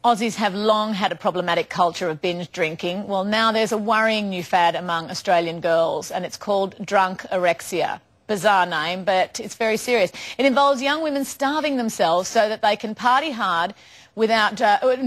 Aussies have long had a problematic culture of binge drinking. Well, now there's a worrying new fad among Australian girls, and it's called Drunkorexia. Bizarre name, but it's very serious. It involves young women starving themselves so that they can party hard without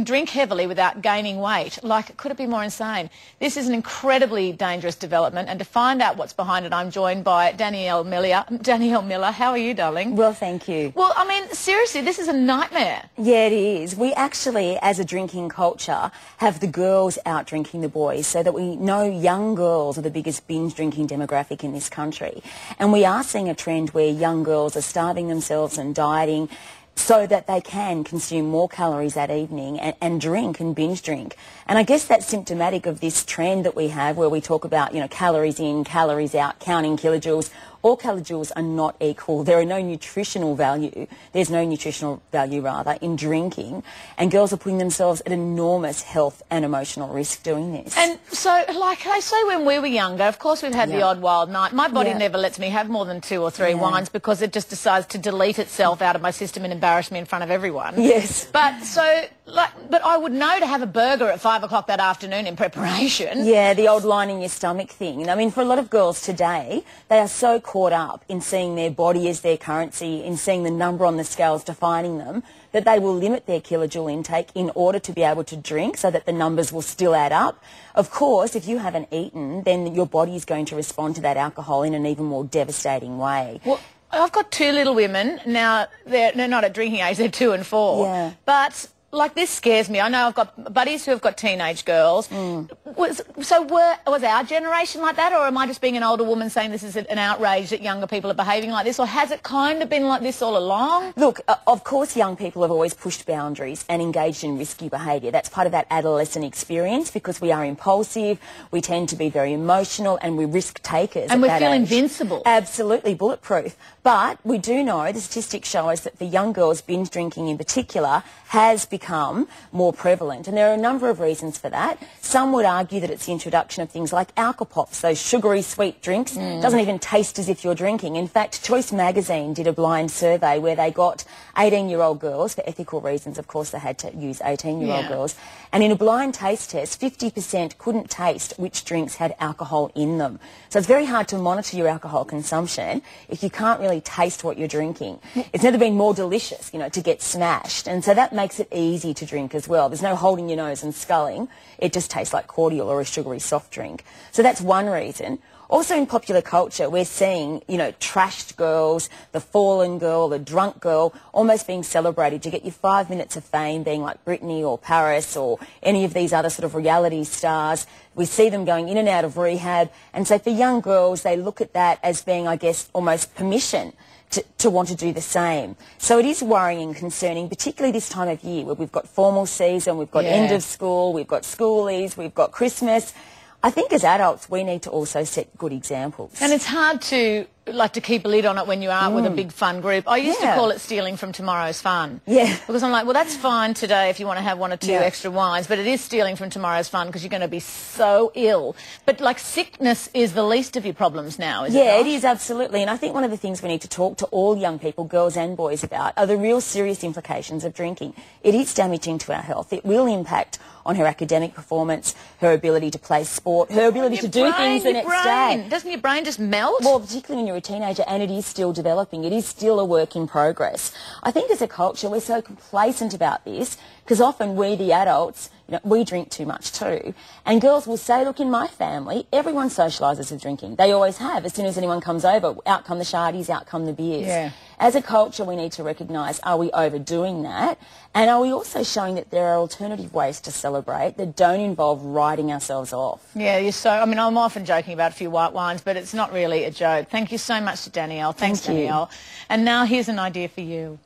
drink heavily without gaining weight. Like, could it be more insane? This is an incredibly dangerous development, and to find out what's behind it, I'm joined by Dannielle Miller. Dannielle Miller, how are you, darling? Well, thank you. Well, I mean, seriously, this is a nightmare. Yeah, it is. We actually, as a drinking culture, have the girls out drinking the boys, so that we know young girls are the biggest binge drinking demographic in this country. And we are seeing a trend where young girls are starving themselves and dieting so that they can consume more calories that evening and drink and binge drink. And I guess that's symptomatic of this trend that we have where we talk about, you know, calories in, calories out, counting kilojoules. All kilojoules are not equal. There are no nutritional value. There's no nutritional value, rather, in drinking. And girls are putting themselves at enormous health and emotional risk doing this. And so, like I say, when we were younger, of course we've had the odd wild night. My body never lets me have more than 2 or 3 wines because it just decides to delete itself out of my system and embarrass me in front of everyone. Yes. But so, but I would know to have a burger at 5 o'clock that afternoon in preparation. Yeah, the old line in your stomach thing. I mean, for a lot of girls today, they are so caught up in seeing their body as their currency, in seeing the number on the scales defining them, that they will limit their kilojoule intake in order to be able to drink so that the numbers will still add up. Of course, if you haven't eaten, then your body is going to respond to that alcohol in an even more devastating way. Well, I've got 2 little women. Now, they're not at drinking age, they're 2 and 4. Yeah. But like, this scares me. I know I've got buddies who have got teenage girls. Was our generation like that, or am I just being an older woman saying this is an outrage that younger people are behaving like this, or has it kind of been like this all along? Look, of course young people have always pushed boundaries and engaged in risky behaviour. That's part of that adolescent experience because we are impulsive, we tend to be very emotional, and we're risk takers. And we feel invincible. Absolutely, bulletproof. But we do know, the statistics show us that for young girls, binge drinking in particular has become more prevalent, and there are a number of reasons for that. Some would argue that it's the introduction of things like alcopops, those sugary sweet drinks. Doesn't even taste as if you're drinking. In fact, Choice magazine did a blind survey where they got 18-year-old girls, for ethical reasons, of course they had to use 18-year-old girls, and in a blind taste test, 50% couldn't taste which drinks had alcohol in them. So it's very hard to monitor your alcohol consumption if you can't really taste what you're drinking. It's never been more delicious, you know, to get smashed, and so that makes it easy to drink as well. There's no holding your nose and sculling. It just tastes like cordial or a sugary soft drink. So that's one reason. Also in popular culture, we're seeing, you know, trashed girls, the fallen girl, the drunk girl, almost being celebrated. You get your 5 minutes of fame being like Britney or Paris or any of these other sort of reality stars. We see them going in and out of rehab. And so for young girls, they look at that as being, I guess, almost permission to want to do the same. So it is worrying and concerning, particularly this time of year where we've got formal season, we've got end of school, we've got schoolies, we've got Christmas. I think as adults we need to also set good examples. And it's hard to keep a lid on it when you are with a big fun group. I used to call it stealing from tomorrow's fun. Yeah. Because I'm like, well, that's fine today if you want to have 1 or 2 extra wines, but it is stealing from tomorrow's fun because you're going to be so ill. But, like, sickness is the least of your problems now, is it not? Yeah, it is, absolutely. And I think one of the things we need to talk to all young people, girls and boys, about are the real serious implications of drinking. It is damaging to our health. It will impact on her academic performance, her ability to play sport, her ability to do things the next day. Doesn't your brain just melt? Well, particularly when you're a teenager, and it is still developing. It is still a work in progress. I think as a culture we're so complacent about this because often we, the adults, you know, we drink too much too. And girls will say, look, in my family, everyone socialises with drinking. They always have. As soon as anyone comes over, out come the shardies, out come the beers. Yeah. As a culture, we need to recognise, are we overdoing that? And are we also showing that there are alternative ways to celebrate that don't involve writing ourselves off? Yeah, I mean, I'm often joking about a few white wines, but it's not really a joke. Thank you so much to Dannielle. Thanks, Thank you. Dannielle. And now here's an idea for you.